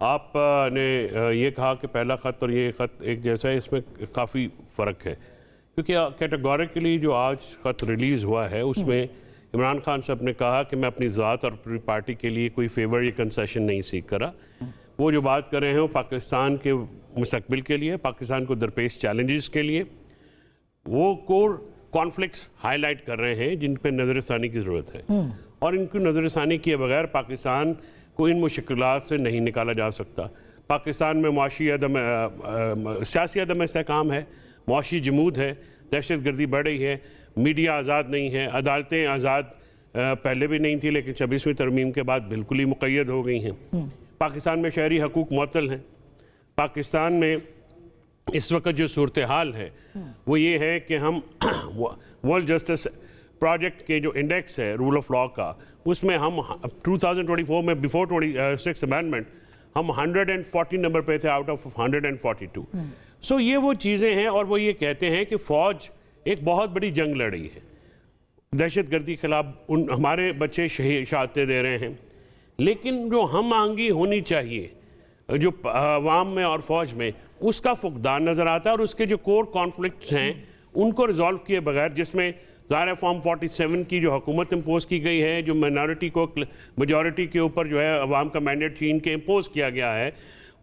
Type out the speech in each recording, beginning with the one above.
آپ نے یہ کہا کہ پہلا خط اور یہ خط ایک جیسا ہے، اس میں کافی فرق ہے، کیونکہ کیٹیگوریکلی جو آج خط ریلیز ہوا ہے اس میں عمران خان صاحب نے کہا کہ میں اپنی ذات اور اپنی پارٹی کے لیے کوئی فیور یا کنسیشن نہیں سیکھ کرا. وہ جو بات کر رہے ہیں وہ پاکستان کے مستقبل کے لیے، پاکستان کو درپیش چیلنجز کے لیے وہ کور کانفلکٹس ہائی لائٹ کر رہے ہیں جن پہ نظر ثانی کی ضرورت ہے، اور ان کی نظر ثانی کیے بغیر پاکستان کو ان مشکلات سے نہیں نکالا جا سکتا. پاکستان میں سیاسی عدم استحکام ہے، معاشی جمود ہے، دہشت گردی بڑھ رہی ہے، میڈیا آزاد نہیں ہے، عدالتیں آزاد پہلے بھی نہیں تھی لیکن 26ویں ترمیم کے بعد بالکل ہی مقید ہو گئی ہیں. پاکستان میں شہری حقوق معطل ہیں. پاکستان میں اس وقت جو صورتحال ہے وہ یہ ہے کہ ہم ورلڈ جسٹس پروجیکٹ کے جو انڈیکس ہے رول آف لاء کا، اس میں ہم 2024 میں بیفور 26 امینڈمنٹ ہم 140 نمبر پہ تھے آؤٹ آف 142. سو یہ وہ چیزیں ہیں، اور وہ یہ کہتے ہیں کہ فوج ایک بہت بڑی جنگ لڑی ہے دہشت گردی کے خلاف، ہمارے بچے شہادتیں دے رہے ہیں، لیکن جو ہم آہنگی ہونی چاہیے جو عوام میں اور فوج میں، اس کا فقدان نظر آتا ہے. اور اس کے جو کور کانفلکٹس ہیں ان کو ریزالو کیے بغیر، جس میں ظاہر فارم 47 کی جو حکومت امپوز کی گئی ہے، جو مائنورٹی کو میجورٹی کے اوپر جو ہے عوام کا مینڈیٹ چین کے امپوز کیا گیا ہے،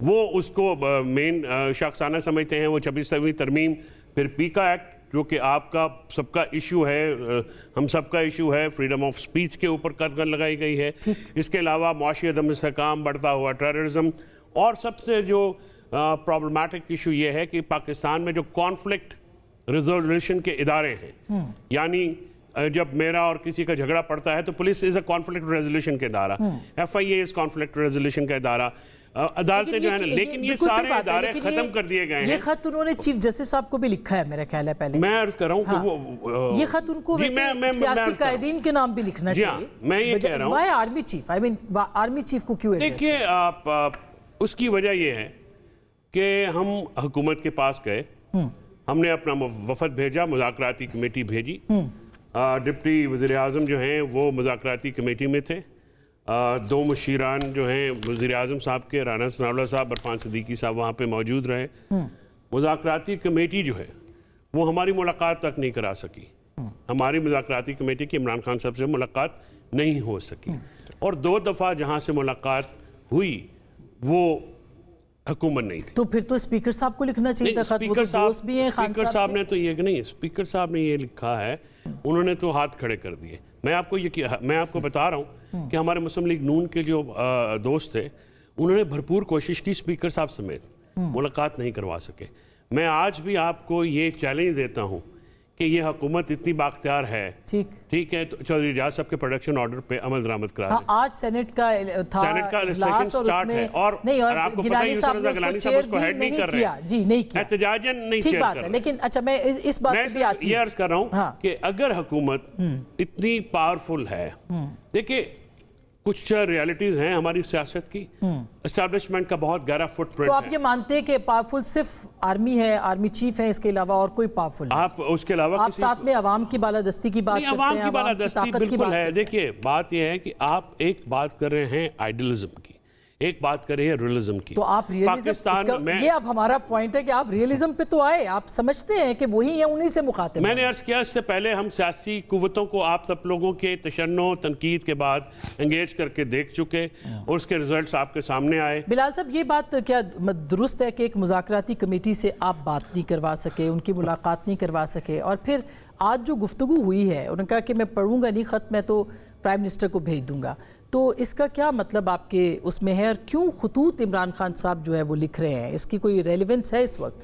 وہ اس کو مین شاخسانہ سمجھتے ہیں. وہ 26ویں ترمیم، پھر پیکا ایکٹ جو کہ آپ کا سب کا ایشو ہے، ہم سب کا ایشو ہے، فریڈم آف سپیچ کے اوپر قدغن لگائی گئی ہے. اس کے علاوہ معاشی عدم استحکام، بڑھتا ہوا ٹیررزم، اور سب سے جو پرابلمٹک ایشو یہ ہے کہ پاکستان میں جو کانفلکٹ ریزولوشن کے ادارے ہیں، یعنی جب میرا اور کسی کا جھگڑا پڑتا ہے تو police is a conflict resolution کا ادارہ، FIA از کانفلکٹ ریزولوشن کا ادارہ، عدالتیں جو ہیں، لیکن یہ سارے ادارے ختم کر دیے گئے ہیں. یہ خط انہوں نے چیف جسٹس صاحب کو بھی لکھا ہے میرا خیال ہے پہلے. میں عرض کر رہا ہوں کہ وہ یہ خط ان کو سیاسی قائدین کے نام بھی لکھنا چاہیے. میں یہ کہہ رہا ہوں وائی آرمی چیف، آئی مین آرمی چیف کو کیوں ایڈریس؟ دیکھیے آپ، اس کی وجہ یہ ہے کہ ہم حکومت کے پاس گئے، ہم نے اپنا وفد بھیجا، مذاکراتی کمیٹی بھیجی، ڈپٹی وزیر اعظم جو ہیں وہ مذاکراتی کمیٹی میں تھے، 2 مشیران جو ہیں وزیر اعظم صاحب کے، رانا ثناء اللہ صاحب، عرفان صدیقی صاحب وہاں پہ موجود رہے. مذاکراتی کمیٹی جو ہے وہ ہماری ملاقات تک نہیں کرا سکی. ہماری مذاکراتی کمیٹی کی عمران خان صاحب سے ملاقات نہیں ہو سکی، اور 2 دفعہ جہاں سے ملاقات ہوئی وہ حکومت نہیں تھی. تو پھر تو اسپیکر صاحب کو لکھنا چاہیے تھا خط، وہ تو دوست بھی ہیں خان اسپیکر صاحب نے تو یہ نہیں، اسپیکر صاحب نے یہ لکھا ہے، انہوں نے تو ہاتھ کھڑے کر دیے. میں آپ کو بتا رہا ہوں کہ ہمارے مسلم لیگ نون کے جو دوست تھے انہوں نے بھرپور کوشش کی، اسپیکر صاحب سمیت ملاقات نہیں کروا سکے. میں آج بھی آپ کو یہ چیلنج دیتا ہوں کہ یہ حکومت اتنی بااختیار ہے، ٹھیک ہے، تو چودھری اجاز صاحب کے پروڈکشن آرڈر پہ عمل درآمد کرا دیں. آج سینٹ کا تھا، سینٹ کا سیشن سٹارٹ ہے، اور آپ کو پتہ ہے یوسف رضا گیلانی صاحب اس کو ہیڈ نہیں کر رہے، جی نہیں کیا، احتجاجاً نہیں چیئر کر رہے. لیکن اچھا میں اس بات پہ بھی آتی ہوں، یہ عرض کر رہا ہوں کہ اگر حکومت اتنی پاورفل ہے، دیکھیں کچھ ریالٹیز ہیں ہماری سیاست کی، اسٹیبلشمنٹ کا بہت گہرا فٹ پرنٹ ہے. تو آپ یہ مانتے ہیں کہ پاورفل صرف آرمی ہے، آرمی چیف ہے، اس کے علاوہ اور کوئی پاورفل نہیں؟ آپ اس کے علاوہ آپ ساتھ میں عوام کی بالادستی کی بات کرتے ہیں، عوام کی بالادستی بالکل ہے. دیکھیے بات یہ ہے کہ آپ ایک بات کر رہے ہیں آئیڈیلزم کی، ایک بات کر رہے ہیں ریئلزم کی. تو آپ ریئلزم، یہ اب ہمارا پوائنٹ ہے کہ آپ ریئلزم پہ تو آئے، آپ سمجھتے ہیں کہ وہی ہیں، انہی سے مخاطب. میں نے عرض کیا اس سے پہلے ہم سیاسی قوتوں کو آپ سب لوگوں کے تشنع تنقید کے بعد انگیج کر کے دیکھ چکے، اور اس کے ریزلٹس آپ کے سامنے آئے. بلال صاحب یہ بات کیا درست ہے کہ ایک مذاکراتی کمیٹی سے آپ بات نہیں کروا سکے، ان کی ملاقات نہیں کروا سکے، اور پھر آج جو گفتگو ہوئی ہے انہوں نے کہا کہ میں پڑھوں گا نہیں خط، میں تو پرائم منسٹر کو بھیج دوں گا، تو اس کا کیا مطلب آپ کے اس میں ہے، اور کیوں خطوط عمران خان صاحب جو ہے وہ لکھ رہے ہیں، اس کی کوئی ریلیونس ہے اس وقت؟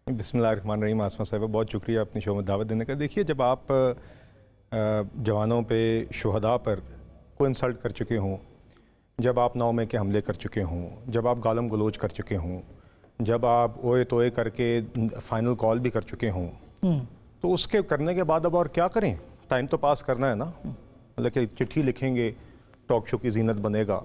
بسم اللہ الرحمن الرحیم. آسمہ صاحبہ بہت شکریہ اپنی شو میں دعوت دینے کا. دیکھیے جب آپ جوانوں پہ، شہداء پر کو انسلٹ کر چکے ہوں، جب آپ 9 مئی کے حملے کر چکے ہوں، جب آپ گالم گلوچ کر چکے ہوں، جب آپ اوئے توئے کر کے فائنل کال بھی کر چکے ہوں، تو اس کے کرنے کے بعد اب اور کیا کریں؟ ٹائم تو پاس کرنا ہے نا. مطلب کہ چٹھی لکھیں گے، ٹاک شو کی زینت بنے گا،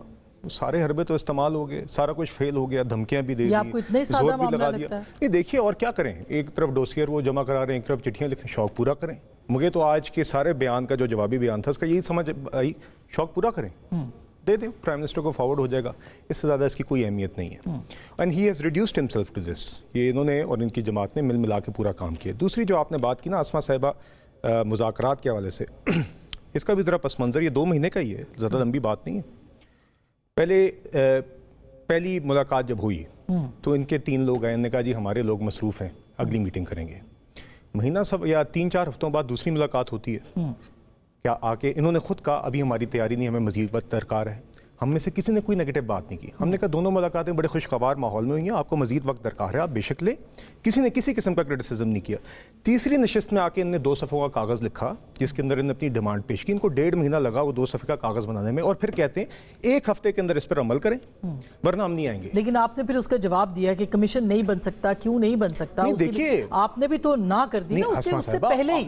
سارے حربے تو استعمال ہو گئے، سارا کچھ فیل ہو گیا، دھمکیاں بھی دے دی، زور بھی لگا دیا. نہیں دیکھیے اور کیا کریں، ایک طرف ڈوسیئر وہ جمع کرا رہے ہیں، ایک طرف چٹھیاں لکھیں، شوق پورا کریں. مجھے تو آج کے سارے بیان کا جو جوابی بیان تھا اس کا یہی سمجھ آئی، شوق پورا کریں. دے دیں, پرائم منسٹر کو فارورڈ ہو جائے گا, اس سے زیادہ اس کی کوئی اہمیت نہیں ہے. And he has reduced himself to this. یہ انہوں نے اور ان کی جماعت نے مل ملا کے پورا کام کیا. دوسری جو آپ نے بات کی نا آسما صاحبہ مذاکرات کے حوالے سے, اس کا بھی ذرا پس منظر, یہ 2 مہینے کا ہی ہے, زیادہ لمبی بات نہیں ہے. پہلی ملاقات جب ہوئی تو ان کے 3 لوگ آئے, انہوں نے کہا جی ہمارے لوگ مصروف ہیں, اگلی میٹنگ کریں گے. مہینہ سب یا 3-4 ہفتوں بعد دوسری ملاقات ہوتی ہے. کیا آ کے انہوں نے خود کہا ابھی ہماری تیاری نہیں, ہمیں مزید وقت درکار ہے. ہم میں سے کسی نے کوئی نیگیٹو بات نہیں کی. ہم نے کہا دونوں ملاقاتیں بڑے خوشگوار ماحول میں ہوئی ہیں, آپ کو مزید وقت درکار ہے, آپ بے شک لیں. کسی نے کسی قسم کا کرٹیسزم نہیں کیا. تیسری نشست میں آ کے ان نے 2 صفحوں کا کاغذ لکھا جس کے اندر ان نے اپنی ڈیمانڈ پیش کی. ان کو 1.5 مہینہ لگا وہ 2 صفحے کا کاغذ بنانے میں, اور پھر کہتے ہیں 1 ہفتے کے اندر اس پر عمل کریں ورنہ ہم نہیں آئیں گے. لیکن آپ نے پھر اس کا جواب دیا کہ کمیشن نہیں بن سکتا, کیوں نہیں بن سکتا؟ دیکھیے آپ نے بھی تو نہ کر دی نا اس سے پہلے ہی.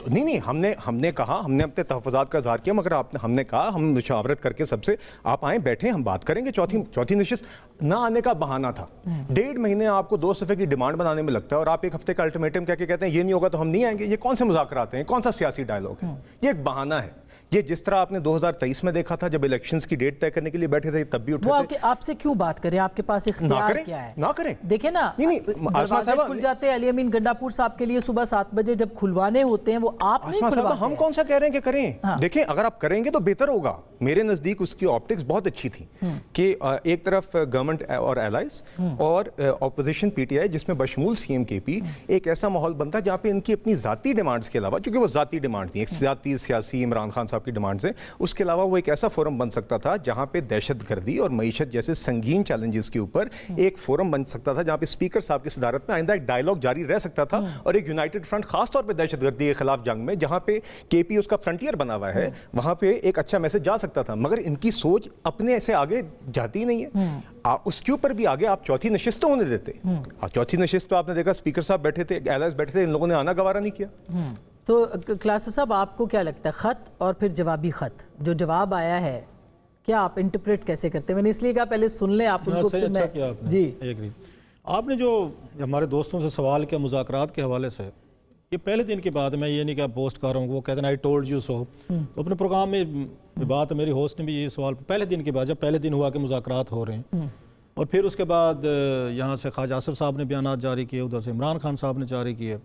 نہیں, ہم نے کہا, ہم نے اپنے تحفظات کا اظہار کیا, مگر ہم نے کہا ہم مشاورت کر کے سب سے آپ آئیں بیٹھیں ہم بات کریں گے. چوتھی نشست نہ آنے کا بہانہ تھا. 1.5 مہینے آپ کو 2 صفحے کی ڈیمانڈ بنانے میں لگتا ہے, اور آپ 1 ہفتے کا الٹیمیٹم کہہ کے کہتے ہیں یہ نہیں ہوگا تو ہم نہیں آئیں گے. یہ کون سے مذاکرات ہیں, کون سا سیاسی ڈائلاگ ہے؟ یہ ایک بہانہ ہے. یہ جس طرح آپ نے 2023 میں دیکھا تھا جب الیکشنز کی ڈیٹ طے کرنے کے لیے بیٹھے تھے تب بھی اٹھے تھے. آپ سے کیوں بات کریں, آپ کے پاس اختیار کیا ہے؟ نہ کریں. دیکھیں نا, دروازے کھل جاتے ہیں علی امین گنڈاپور صاحب کے لیے صبح 7 بجے جب کھلوانے ہوتے ہیں, وہ آپ نہیں کھلواتے. ہم کون سا کہہ رہے ہیں کہ کریں. دیکھیں اگر آپ کریں گے تو بہتر ہوگا. میرے نزدیک اس کی آپٹکس بہت اچھی تھی کہ ایک طرف گورنمنٹ اور ایلائز اور اپوزیشن پی ٹی آئی جس میں بشمول سی ایم کے پی, ایک ایسا ماحول بنتا جہاں پہ ان کی اپنی ذاتی ڈیمانڈز کے علاوہ, کیونکہ وہ ذاتی ڈیمانڈ تھیں, ایک ذاتی سیاسی عمران خان صاحب کی ڈیمانڈز ہیں, اس کے علاوہ وہ ایک ایسا فورم بن سکتا تھا جہاں پہ دہشت گردی اور معیشت جیسے سنگین چیلنجز کے اوپر ایک فورم بن سکتا تھا جہاں پہ اسپیکر صاحب کی صدارت میں آئندہ ایک ڈائلاگ جاری رہ سکتا تھا, اور ایک یونائٹڈ فرنٹ خاص طور پہ دہشت گردی کے خلاف جنگ میں جہاں پہ کے پی اس کا فرنٹیئر بنا ہوا ہے, وہاں پہ ایک اچھا میسج جا سکتا تھا. مگر ان کی سوچ اپنے ایسے آگے جاتی نہیں ہے. اس کے اوپر بھی آگے آپ چوتھی نشست ہونے دیتے. چوتھی نشست پہ آپ نے دیکھا اسپیکر صاحب بیٹھے تھے, ایلائز بیٹھے تھے, ان لوگوں نے آنا گوارا نہیں کیا. تو کلاسز صاحب آپ کو کیا لگتا ہے, خط اور پھر جوابی خط جو جواب آیا ہے, کیا آپ انٹرپریٹ کیسے کرتے ہیں؟ میں نے اس لیے کہا پہلے سن لیں آپ ان کو. اچھا کیا آپ نے. جی آپ نے جو ہمارے دوستوں سے سوال کیا مذاکرات کے حوالے سے, یہ پہلے دن کی بات ہے, میں یہ نہیں کہ پوسٹ کر رہا ہوں, وہ کہتے ہیں آئی ٹولڈ یو سو. تو اپنے پروگرام میں بات ہے, میری ہوسٹ نے بھی یہ سوال پہلے دن کی بات, جب پہلے دن ہوا کہ مذاکرات ہو رہے ہیں, اور پھر اس کے بعد یہاں سے خواجہ آصف صاحب نے بیانات جاری کیے, ادھر سے عمران خان صاحب نے جاری کیے.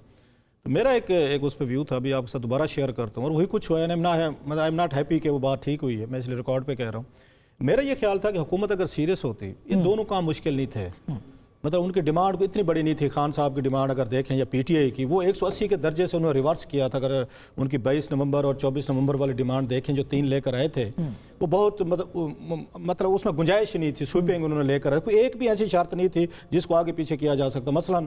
تو میرا ایک اس پہ ویو تھا, ابھی آپ کے ساتھ دوبارہ شیئر کرتا ہوں, اور وہی کچھ ہوا ہے. آئی ایم ناٹ ہیپی کہ وہ بات ٹھیک ہوئی ہے, میں اس لیے ریکارڈ پہ کہہ رہا ہوں. میرا یہ خیال تھا کہ حکومت اگر سیریس ہوتی, یہ دونوں کام مشکل نہیں تھے. مطلب ان کی ڈیمانڈ کو اتنی بڑی نہیں تھی. خان صاحب کی ڈیمانڈ اگر دیکھیں یا پی ٹی آئی کی, وہ 180 کے درجے سے انہوں نے ریورس کیا تھا. اگر ان کی 22 نومبر اور 24 نومبر والی ڈیمانڈ دیکھیں جو 3 لے کر آئے تھے, وہ بہت مطلب اس میں گنجائش نہیں تھی. سویپنگ انہوں نے لے کر آئے, کوئی ایک بھی ایسی شرط نہیں تھی جس کو آگے پیچھے کیا جا سکتا. مثلا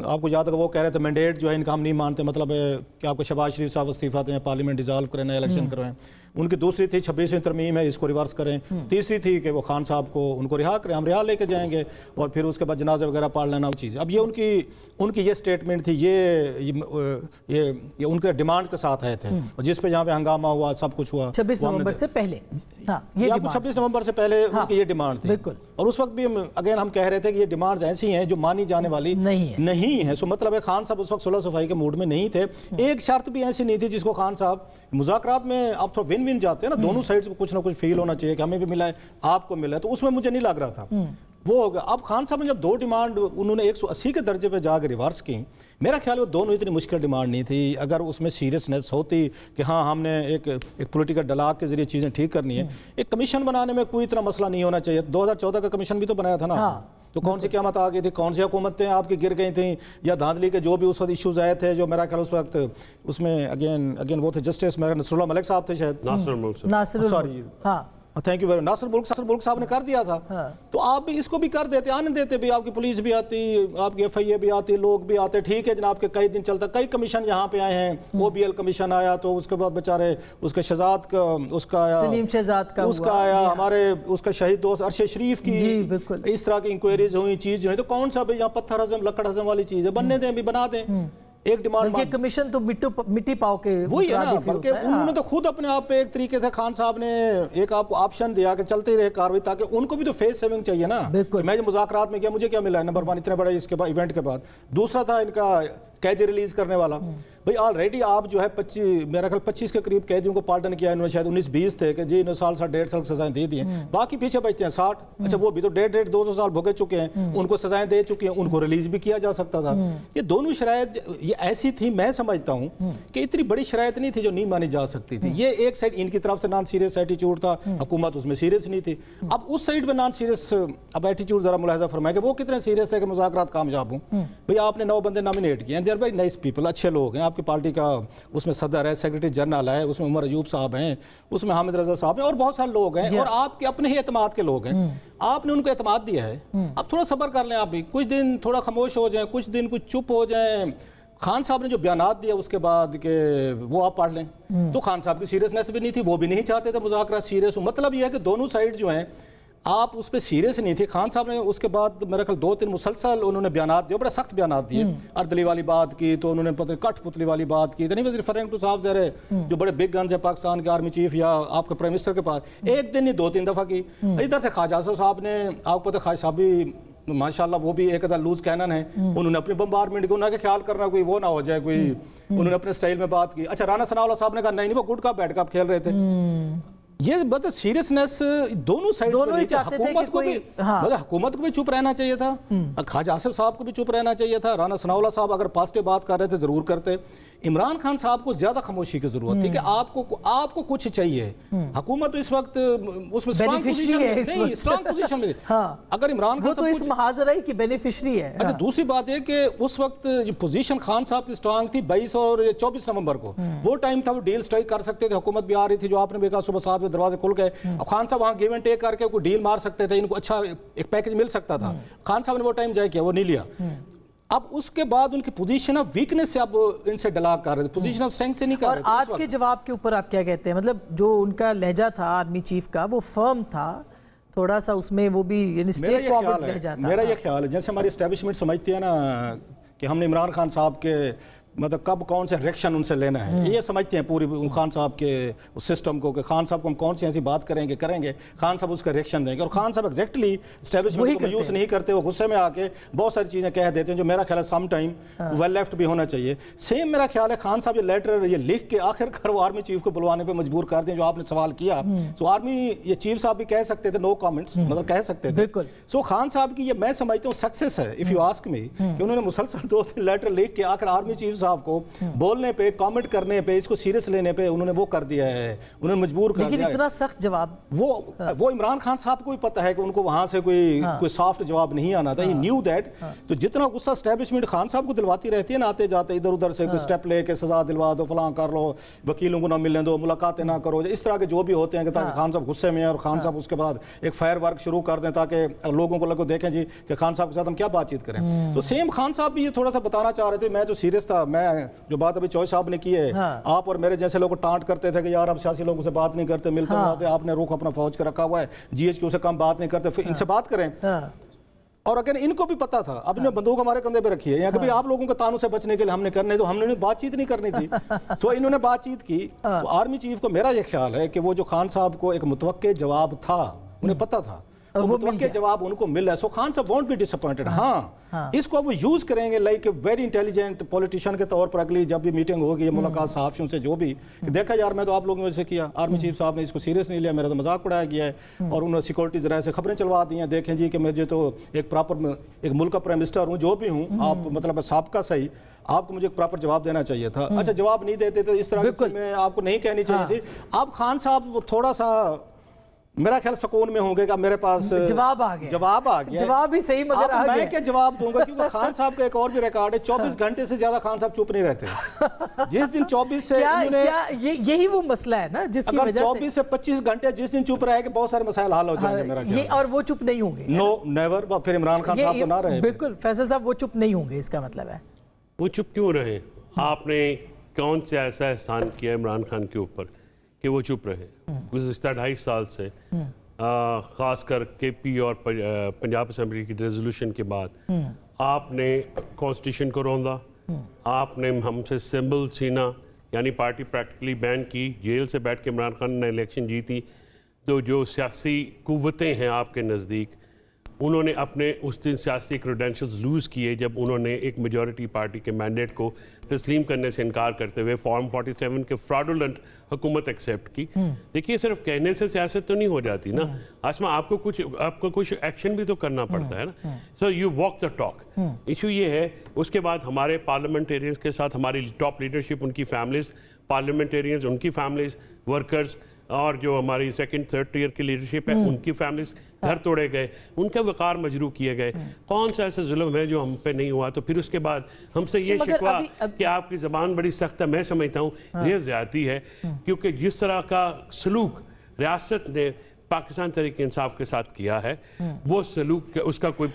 آپ کو یاد ہے وہ کہہ رہے تھے مینڈیٹ جو ہے ان کا ہم نہیں مانتے, مطلب کہ آپ کو شہباز شریف صاحب استعفیٰ دیں, پارلیمنٹ ڈیزالو کریں, الیکشن کروائیں. ان کی دوسری تھی 26ویں ترمیم ہے, اس کو ریورس کریں. تیسری تھی کہ وہ خان صاحب کو ان کو رہا کریں, ہم رہا لے کے جائیں گے, اور پھر اس کے بعد جنازے وغیرہ پڑھ لینا, وہ چیزیں. اب یہ ان کی یہ سٹیٹمنٹ تھی, یہ ان کے ڈیمانڈ کے ساتھ آئے تھے, اور جس پہ یہاں پہ ہنگامہ ہوا, سب کچھ ہوا 26 نومبر سے پہلے. 26 نومبر سے پہلے ان کی یہ ڈیمانڈ تھی. اور اس وقت بھی ہم کہہ رہے تھے کہ یہ ڈیمانڈز ایسی ہیں جو مانی جانے والی نہیں ہیں. سو مطلب ہے خان صاحب اس وقت صلح صفائی کے موڈ میں نہیں تھے. ایک شرط بھی ایسی نہیں تھی جس کو خان صاحب مذاکرات میں آپ تھوڑا ون ون جاتے ہیں نا, دونوں سائڈز کو کچھ نہ کچھ فیل ہونا چاہیے کہ ہمیں بھی ملا ہے آپ کو ملا ہے, تو اس میں مجھے نہیں لگ رہا تھا وہ ہوگا. اب خان صاحب نے جب 2 ڈیمانڈ انہوں نے 180 کے درجے پہ جا کے ریورس کی, میرا خیال وہ دونوں اتنی مشکل ڈیمانڈ نہیں تھی. اگر اس میں سیریسنیس ہوتی کہ ہاں ہم نے ایک پولیٹیکل ڈلاگ کے ذریعے چیزیں ٹھیک کرنی ہے, ایک کمیشن بنانے میں کوئی اتنا مسئلہ نہیں ہونا چاہیے. 2014 کا کمیشن بھی تو بنایا تھا نا, تو کون سی قیامت آ گئی تھی, کون سی حکومتیں آپ کی گر گئی تھیں, یا دھاندلی کے جو بھی اس وقت ایشوز آئے تھے, جو میرا خیال اس وقت اس میں اگین وہ تھے جسٹس میرا نصر اللہ ملک صاحب تھے, شاید sorry thank you very much. ناصر ملک صاحب نے کر دیا تھا, تو آپ بھی اس کو بھی کر دیتے, آنے دیتے بھی. آپ کی پولیس بھی آتی, آپ کی ایف آئی اے بھی آتی, لوگ بھی آتے, ٹھیک ہے جناب کے کئی دن چلتا. کئی کمیشن یہاں پہ آئے ہیں, او بی ایل کمیشن آیا, تو اس کے بعد بیچارے اس کے شہزاد کا اس کا آیا, سلیم شہزاد کا اس کا آیا, ہمارے اس کا شہید دوست ارشد شریف کی, اس طرح کی انکوائریز ہوئی, چیز جو ہے. تو کون سا بھی یہاں پتھر ہضم لکڑ ہضم والی چیز ہے, بننے دیں بھی بنا دیں. ایک ڈیمانڈ بلکہ کمیشن تو مٹی پاؤ کے وہی ہے نا, بلکہ انہوں نے تو خود اپنے آپ پہ ایک طریقے سے خان صاحب نے ایک آپ کو آپشن دیا کہ چلتے ہی رہے کاروائی, تاکہ ان کو بھی تو فیس سیونگ چاہیے نا. میں جو مذاکرات میں کیا, مجھے کیا ملا ہے نمبر 1 اتنے بڑے اس کے بعد ایونٹ کے بعد. دوسرا تھا ان کا قیدی ریلیز کرنے والا. بھائی آلریڈی آپ جو ہے 25 کے قریب قیدیوں کو پارڈن کیا ہے انہوں نے, شاید 19-20 تھے کہ جی انہوں سال 1.5 سال سزائیں دے دی ہیں, باقی پیچھے بچتے ہیں 60. اچھا وہ بھی تو 1.5-2 سال بھگے چکے ہیں, ان کو سزائیں دے چکے ہیں, ان کو ریلیز بھی کیا جا سکتا تھا. یہ دونوں شرائط یہ ایسی تھی, میں سمجھتا ہوں کہ اتنی بڑی شرائط نہیں تھی جو نہیں مانی جا سکتی تھی. یہ ایک سائڈ ان کی طرف سے نان سیریس ایٹیچیوڈ تھا, حکومت اس میں سیریس نہیں تھی. اب اس سائڈ میں نان سیریس اب ایٹیچیوڈ ذرا ملاحظہ فرمائے کہ وہ کتنے سیریس ہے کہ مذاکرات کامیاب ہوں. بھئی آپ نے 9 بندے نامینیٹ کیے ہیں, they are very nice people, اچھے لوگ ہیں. آپ کی پارٹی کا اس میں صدر ہے, سیکریٹری جنرل ہے, اس میں عمر ایوب صاحب ہیں, اس میں حامد رضا صاحب ہیں, اور بہت سارے لوگ ہیں, اور آپ کے اپنے ہی اعتماد کے لوگ ہیں. آپ نے ان کو اعتماد دیا ہے, اب تھوڑا صبر کر لیں. آپ بھی کچھ دن تھوڑا خاموش ہو جائیں, کچھ دن کچھ چپ ہو جائیں. خان صاحب نے جو بیانات دیا اس کے بعد کہ وہ آپ پڑھ لیں, تو خان صاحب کی سیریسنیس بھی نہیں تھی, وہ بھی نہیں چاہتے تھے مذاکرات سیریس ہو. مطلب یہ ہے کہ دونوں سائڈ جو ہیں آپ اس پہ سیریس نہیں تھے. خان صاحب نے اس کے بعد میرا خیال 2-3 مسلسل انہوں نے بیانات دیے, بڑے سخت بیانات دیے. اردلی والی بات کی تو انہوں نے پتہ کٹھ پتلی والی بات کی, نہیں وزیر فرنگ ٹو صاحب ذرے جو بڑے بگ گنز ہیں پاکستان کے آرمی چیف یا آپ کے پرائم منسٹر کے پاس, ایک دن نہیں 2-3 دفعہ کی. ادھر سے خواجہ صاحب نے, آپ کو پتہ خواجہ صاحب بھی ماشاءاللہ وہ بھی ایک ادھر لوز کینن ہے, انہوں نے اپنے بمبارمنٹ کو انہوں نے خیال کرنا کوئی وہ نہ ہو جائے, کوئی انہوں نے اپنے سٹائل میں بات کی. اچھا رانا ثناء اللہ صاحب نے کہا نہیں وہ گڈ کپ بیڈ کپ کھیل رہے تھے. یہ مطلب سیریسنیس دونوں سائڈ پہ چاہتے تھے کہ کوئی حکومت کو بھی چپ رہنا چاہیے تھا, خواجہ آصف صاحب کو بھی چپ رہنا چاہیے تھا. رانا ثناء اللہ صاحب اگر پازیٹیو بات کر رہے تھے ضرور کرتے. عمران خان صاحب کو زیادہ خاموشی کی ضرورت تھی کہ آپ کو کچھ چاہیے. حکومت تو اس وقت اس میں اسٹرانگ پوزیشن میں تھی. اگر عمران خان تو اس محاذرے کی بینیفیشری ہے. اچھا دوسری بات یہ کہ اس وقت جو پوزیشن خان صاحب کی اسٹرانگ تھی 22 اور 24 نومبر کو, وہ ٹائم تھا وہ ڈیل اسٹرائک کر سکتے تھے. حکومت بھی آ رہی تھی, جو آپ نے بھی کہا صبح 7 بجے دروازے کھل گئے. اب خان صاحب وہاں گیو اینڈ ٹیک کر کے کوئی ڈیل مار سکتے تھے, ان کو اچھا ایک پیکج مل سکتا تھا. خان صاحب نے وہ ٹائم جائے کیا, وہ نہیں لیا. اب اس کے بعد ان کی پوزیشن آف ویکنس سے اب ان سے ڈلاک کر رہے تھے, پوزیشن آف اسٹرینتھ سے نہیں کر رہے تھے. اور آج کے جواب کے اوپر آپ کیا کہتے ہیں؟ مطلب جو ان کا لہجہ تھا آرمی چیف کا وہ فرم تھا, تھوڑا سا اس میں وہ بھی یعنی اسٹریٹ فارورڈ لہجہ تھا. میرا یہ خیال ہے جیسے ہماری اسٹیبلشمنٹ سمجھتی ہے نا کہ ہم نے عمران خان صاحب کے مطلب کب کون سے ریکشن ان سے لینا ہے, یہ سمجھتے ہیں پوری خان صاحب کے سسٹم کو کہ خان صاحب کو ہم کون سی ایسی بات کریں گے خان صاحب اس کا ریکشن دیں گے. اور خان صاحب ایگزیکٹلی اسٹیبلشمنٹ کو یوز نہیں کرتے, وہ غصے میں آ کے بہت ساری چیزیں کہہ دیتے ہیں جو میرا خیال ہے سم ٹائم ویل لیفٹ بھی ہونا چاہیے. سیم میرا خیال ہے خان صاحب یہ لیٹر یہ لکھ کے آخر کار وہ آرمی چیف کو بلوانے پہ مجبور کر دیں. جو آپ نے سوال کیا تو آرمی یہ چیف صاحب بھی کہہ سکتے تھے نو کامنٹس, مطلب کہہ سکتے تھے. سو خان صاحب کی یہ میں سمجھتا ہوں سکسیس ہے اف یو آسک می, کہ انہوں نے مسلسل 2-3 لیٹر لکھ کے آخر آرمی چیف صاحب کو بولنے پہ, کامنٹ کرنے پہ, اس کو سیریس لینے پہ انہوں نے وہ کر دیا ہے, انہوں نے مجبور کر دیا. لیکن اتنا سخت جواب وہ عمران خان صاحب کو بھی پتہ ہے کہ ان کو وہاں سے کوئی سافٹ جواب نہیں آنا تھا. ہی نیو دیٹ. تو جتنا غصہ اسٹیبلشمنٹ خان صاحب کو دلواتی رہتی ہے نا آتے جاتے ادھر ادھر سے کوئی اسٹیپ لے کے سزا دلوا دو, فلاں کر لو, وکیلوں کو نہ ملنے دو, ملاقاتیں نہ کرو, اس طرح کے جو بھی ہوتے ہیں کہ تاکہ خان صاحب غصے میں ہیں اور خان صاحب اس کے بعد ایک فائر ورک شروع کر دیں تاکہ لوگوں کو دیکھیں جی کہ خان صاحب کے ساتھ ہم کیا بات چیت کریں. تو سیم خان صاحب بھی یہ تھوڑا سا بتانا چاہ رہے تھے. میں تو سیریس تھا, میں جو بات ابھی چوہے صاحب نے کی ہے, آپ اور میرے جیسے لوگ ٹانٹ کرتے تھے کہ یار اب سیاسی لوگوں سے بات نہیں کرتے, ملتے ملاتے, آپ نے رخ اپنا فوج کا رکھا ہوا ہے, جی ایچ کیو سے کم بات نہیں کرتے, پھر ان سے بات کریں. اور اگر ان کو بھی پتا تھا, اب نے بندوق ہمارے کندھے پہ رکھی ہے یا کہ آپ لوگوں کے تانوں سے بچنے کے لیے ہم نے کرنے, تو ہم نے بات چیت نہیں کرنی تھی. سو انہوں نے بات چیت کی. آرمی چیف کو میرا یہ خیال ہے کہ وہ جو خان صاحب کو ایک متوقع جواب تھا, انہیں پتا تھا وہ متوقع جواب ان کو مل ہے. سو خان صاحب وونٹ بی ڈس اپوائنٹڈ. ہاں اس کو وہ یوز کریں گے لائک ویری انٹیلیجنٹ پولیٹیشین کے طور پر. اگلی جب بھی میٹنگ ہوگی, ملاقات صحافیوں سے جو بھی, کہ دیکھا یار میں تو آپ لوگوں نے سے کیا, آرمی چیف صاحب نے اس کو سیریس نہیں لیا, میرا تو مذاق اڑایا گیا ہے, اور انہوں نے سیکورٹی ذرائع سے خبریں چلوا دی ہیں. دیکھیں جی کہ مجھے تو ایک پراپر ایک ملک کا پرائم منسٹر ہوں, جو بھی ہوں, آپ مطلب سابقہ صحیح, آپ کو مجھے ایک پراپر جواب دینا چاہیے تھا. اچھا جواب نہیں دیتے تو اس طرح کی چیزیں آپ کو نہیں کہنی چاہیے تھی. اب خان صاحب وہ تھوڑا سا میرا خیال سکون میں ہوں گے کہ میرے پاس جواب آ گیا, جواب ہی صحیح مگر آ گیا. میں کیا جواب دوں گا, کیونکہ خان صاحب کا ایک اور بھی ریکارڈ ہے, 24 گھنٹے سے زیادہ خان صاحب چپ نہیں رہتے. جس دن 24 سے یہی وہ مسئلہ ہے نا جس کی وجہ سے 24 سے 25 گھنٹے جس دن چپ رہے کہ بہت سارے مسائل حل ہو جائیں گے میرا خیال. اور وہ چپ نہیں ہوں گے, نو نیور. پھر عمران خان صاحب تو نہ رہے. بالکل فیصل صاحب وہ چپ نہیں ہوں گے, اس کا مطلب ہے وہ چپ کیوں رہے؟ آپ نے کون سے ایسا احسان کیا عمران خان کے اوپر کہ وہ چپ رہے؟ گزشتہ 2.5 سال سے خاص کر کے پی اور پنجاب اسمبلی کی ریزولوشن کے بعد آپ نے کانسٹیٹیوشن کو روندا, آپ نے ہم سے سمبل چھینا, یعنی پارٹی پریکٹیکلی بین کی, جیل سے بیٹھ کے عمران خان نے الیکشن جیتی. تو جو سیاسی قوتیں ہیں آپ کے نزدیک انہوں نے اپنے اس دن سیاسی کریڈینشلز لوز کیے جب انہوں نے ایک میجورٹی پارٹی کے مینڈیٹ کو تسلیم کرنے سے انکار کرتے ہوئے فارم 47 کے فراڈولنٹ حکومت ایکسیپٹ کی. دیکھیے صرف کہنے سے سیاست تو نہیں ہو جاتی نا آسما, آپ کو کچھ ایکشن بھی تو کرنا پڑتا ہے نا. So you walk the talk. Issue یہ ہے اس کے بعد ہمارے پارلیمنٹیرینز کے ساتھ ہماری ٹاپ لیڈرشپ, ان کی فیملیز, پارلیمنٹیرینز ان کی فیملیز, ورکرز اور جو ہماری سیکنڈ تھرڈ ٹیئر کی لیڈرشپ ہے ان کی فیملیز گھر توڑے گئے, ان کے وقار مجروح کیے گئے. کون سا ایسا ظلم ہے جو ہم پہ نہیں ہوا؟ تو پھر اس کے بعد ہم سے یہ شکوہ کہ آپ کی زبان بڑی سخت ہے, میں سمجھتا ہوں یہ زیادتی ہے, کیونکہ جس طرح کا سلوک ریاست نے پاکستان تحریک انصاف کے ساتھ کیا ہے وہ سلوک اس کا کوئی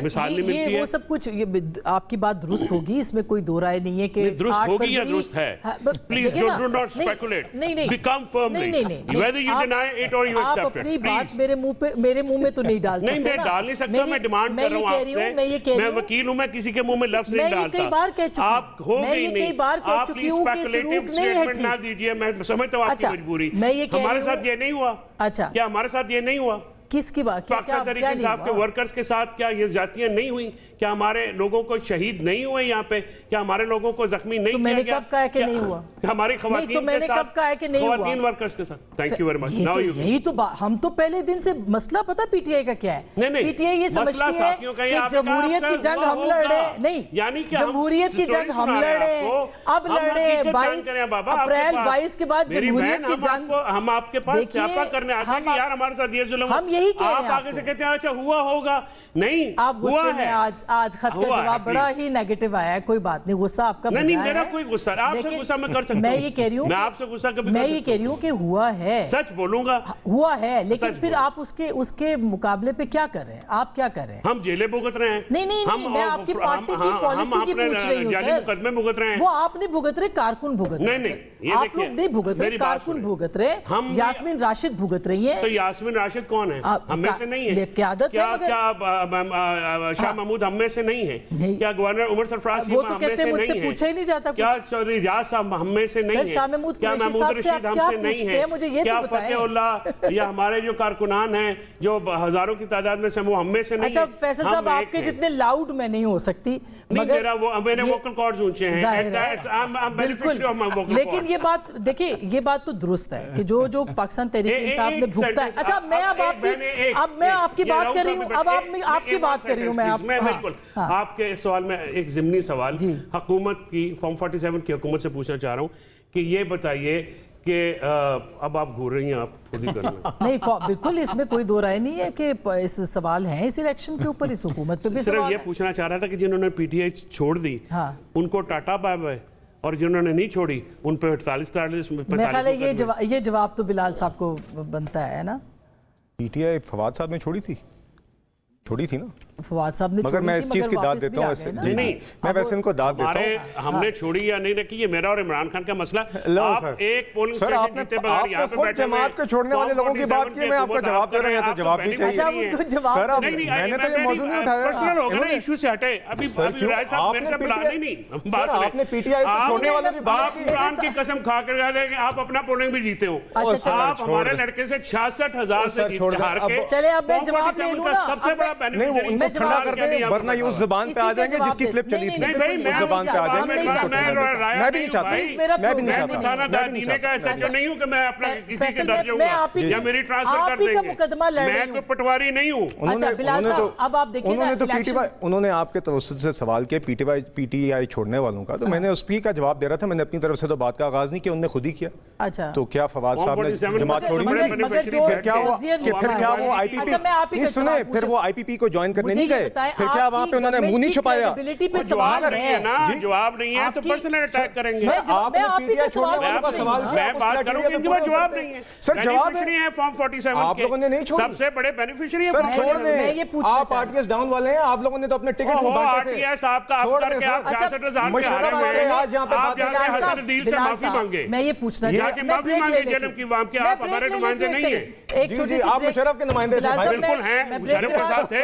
مثال نہیں ملتی ہے. وہ سب کچھ آپ کی بات درست ہوگی, اس میں کوئی دو رائے نہیں ہے کہ درست ہوگی یا درست ہے. Please do not speculate, become firmly whether you deny it or you accept it. آپ اپنی بات میرے منہ میں تو نہیں ڈال سکتے. نہیں, میں ڈال نہیں سکتا, میں ڈیمانڈ کر رہا ہوں آپ سے, میں وکیل ہوں, میں کسی کے منہ میں لفظ نہیں ڈالتا. آپ ہو گئی نہیں, آپ پلیز اسپیکولیٹو اسٹیٹمنٹ نہ دیجیے. میں سمجھتا ہوں آپ کی مجبوری. ہمارے ساتھ یہ نہیں ہوا. اچھا, کیا ہمارے ساتھ یہ نہیں ہوا؟ کس کی بات؟ پاکستان تحریک انصاف کے ورکرز کے ساتھ کیا یہ زیادتیاں نہیں ہوئیں؟ کیا ہمارے لوگوں کو شہید نہیں ہوئے یہاں پہ؟ کیا ہمارے لوگوں کو زخمی نہیں کیا گیا؟ میں نے کب کہا کہ نہیں ہوا؟ ہماری خواتین کے ساتھ, خواتین ورکرز کے ساتھ. تھینک یو ویری مچ. یہی تو ہم تو پہلے دن سے مسئلہ پتا پی ٹی آئی کا کیا ہے. پی ٹی آئی یہ سمجھتی ہے کہ جمہوریت کی جنگ ہم لڑے, نہیں جمہوریت کی جنگ ہم لڑے, اب لڑے 22 اپریل 22 کے بعد جمہوریت کی جنگ. ہم آپ کے پاس سیاپا کرنے آتے ہیں کہ یار ہمارے ساتھ یہ ظلم, ہم یہی کہہ رہے ہیں. آپ آگے سے کہتے ہیں اچھا ہوا ہوگا, نہیں آپ غصے میں آج خط کا جواب بڑا ہی نیگیٹو آیا ہے. کوئی بات نہیں, غصہ آپ کا بجا ہے. نہیں, میرا کوئی غصہ, آپ سے غصہ میں کر سکتا ہوں. میں یہ کہہ رہی ہوں, میں آپ سے غصہ کبھی میں یہ کہہ رہی ہوں کہ ہوا ہے, سچ بولوں گا, ہوا ہے, لیکن پھر آپ اس کے مقابلے پہ کیا کر رہے ہیں؟ آپ کیا کر رہے ہیں؟ ہم جیلیں بھگت رہے ہیں. نہیں, میں آپ کی پارٹی کی پالیسی کی پوچھ رہی ہوں سر. مقدمے بھگت رہے ہیں. وہ آپ نہیں بھگت رہے, کارکن بھگت رہے. نہیں, آپ لوگ نہیں بھگت رہے, کارکن بھگت رہے. یاسمین راشد بھگت رہی ہیں. تو یاسمین راشد کون ہے؟ ہم میں سے نہیں ہے. قیادت ہے مگر شاہ محمود ہم میں سے نہیں ہے. کیا گورنر عمر سرفراز وہ تو کہتے ہیں مجھ سے پوچھا ہی نہیں جاتا. کیا چودھری ریاض صاحب ہم میں سے نہیں ہے. شاہ محمود کیا محمود رشید ہم سے نہیں ہے. کیا فتح اللہ یا ہمارے جو کارکنان ہیں جو ہزاروں کی تعداد میں سے وہ ہم میں سے نہیں ہے. اچھا فیصل صاحب, آپ کے جتنے لاؤڈ میں نہیں ہو سکتی, میں نے ووکل کارڈز اونچے ہیں. بالکل, لیکن یہ بات دیکھیں, یہ بات تو درست ہے کہ جو پاکستان تحریک انصاف نے بھگتا ہے. اچھا میں آپ کی بات کر رہی ہوں, اب آپ کی بات کر رہی ہوں. میں بالکل آپ کے سوال میں ایک ضمنی سوال حکومت کی فارم 47 کی حکومت سے پوچھنا چاہ رہا ہوں کہ یہ بتائیے کہ اب آپ گھور رہی ہیں, آپ خود ہی کر لیں. نہیں بالکل, اس میں کوئی دو رائے نہیں ہے کہ اس سوال ہیں اس الیکشن کے اوپر, اس حکومت پہ بھی سوال ہے. صرف یہ پوچھنا چاہ رہا تھا کہ جنہوں نے پی ٹی آئی چھوڑ دی ان کو ٹاٹا بائے بائے, اور جنہوں نے نہیں چھوڑی ان پہ 48 میرے خیال ہے یہ جواب تو بلال صاحب کو بنتا ہے نا. پی ٹی آئی فواد صاحب نے چھوڑی تھی نا, فواد صاحب نے مگر میں اس چیز کی داد دیتا ہوں. نہیں, میں ویسے ان کو داد دیتا ہوں. ہم نے چھوڑی یا نہیں رکھی, یہ میرا اور عمران خان کا مسئلہ. آپ ایک پولنگ اسٹیشن جیتے بغیر یہاں پہ بیٹھے ہوئے, جماعت کو چھوڑنے والے لوگوں کی بات کی, میں آپ کو جواب دے رہے ہیں تو جواب نہیں چاہیے. سر میں نے تو یہ موضوع نہیں اٹھایا. پرسنل ہوگا نا, ایشو سے ہٹے. ابھی رائے صاحب میرے سے بلا نہیں, آپ نے پی ٹی آئی کو چھوڑنے والے بھی آپ قرآن کی قسم کھا کر کہا کہ آپ اپنا پولنگ بھی جیتے ہو. آپ ہمارے لڑکے سے 66,000 سے ہار کے, چلے اب میں جواب لے لوں نا. سب سے بڑا بینیفٹ کھڑا کر دیں, ورنہ یہ اس زبان پہ آ جائیں گے جس کی کلپ چلی تھی. اس زبان پہ آ جائیں گے. میں بھی نہیں چاہتا, میں بھی نہیں چاہتا. تھانا دینے کا ایسا جو نہیں ہوں کہ میں اپنا کسی کے در جاؤں گا یا میری ٹرانسفر کر دیں گے. میں کوئی پٹواری نہیں ہوں. انہوں نے آپ کے توسط سے سوال کیا پی ٹی آئی چھوڑنے والوں کا, تو میں نے اس پی کا جواب دے رہا تھا. میں نے اپنی طرف سے تو بات کا آغاز نہیں کیا, انہوں نے خود ہی کیا. تو کیا فواد صاحب نے جماعت چھوڑی نہیں؟ پھر کیا وہ آئی پی پی نہیں سنے, پھر وہ آئی پی پی کو جوائن کرنے نہیں گئے, پھر کیا وہاں پہ انہوں نے منہ نہیں چھپایا؟ جواب نہیں ہے تو پرسنل اٹیک کریں گے. آپ نے پی ٹی آئی چھوڑنے والوں کا سوال کیا, میں بات کروں گی, ان کے پاس جواب نہیں ہے. سر جواب ہے فارم 47 آپ لوگوں نے نہیں چھوڑی, سب سے بڑے بینیفیشری ہیں. سر چھوڑ دیں, آپ آر ٹی ایس ڈاؤن والے ہیں, آپ لوگوں نے تو اپنے ٹکٹ وہ آر ٹی ایس آپ کا آپ کر کے آپ 66,000 سے ہارے ہوئے ہیں. آپ جا کے حسن الدین سے معافی مانگے, میں یہ پوچھنا جا کے معافی مانگے جنم کی وام کے. آپ ہمارے نمائندے نہیں ہیں. ایک چھوٹی سی آپ مشرف کے نمائندے تھے. بالکل ہیں, مشرف کے ساتھ تھے,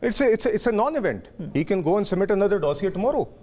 It's a non-event. He can go and submit another dossier tomorrow.